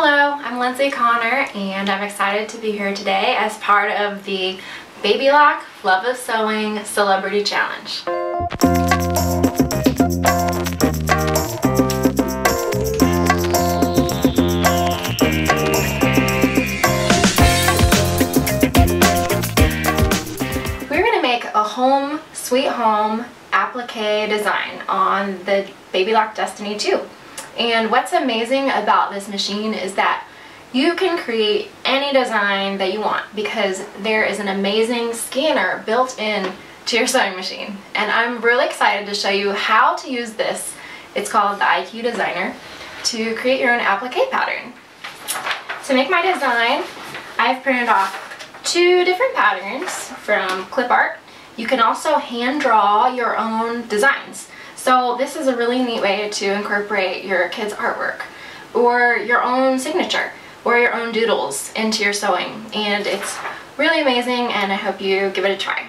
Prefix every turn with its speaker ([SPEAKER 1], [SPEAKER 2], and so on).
[SPEAKER 1] Hello, I'm Lindsay Connor and I'm excited to be here today as part of the Baby Lock Love of Sewing Celebrity Challenge. We're going to make a home sweet home applique design on the Baby Lock Destiny 2. And what's amazing about this machine is that you can create any design that you want because there is an amazing scanner built in to your sewing machine. And I'm really excited to show you how to use this. It's called the IQ Designer to create your own applique pattern. To make my design, I've printed off 2 different patterns from clip art. You can also hand draw your own designs. So this is a really neat way to incorporate your kids' artwork or your own signature or your own doodles into your sewing, and it's really amazing and I hope you give it a try.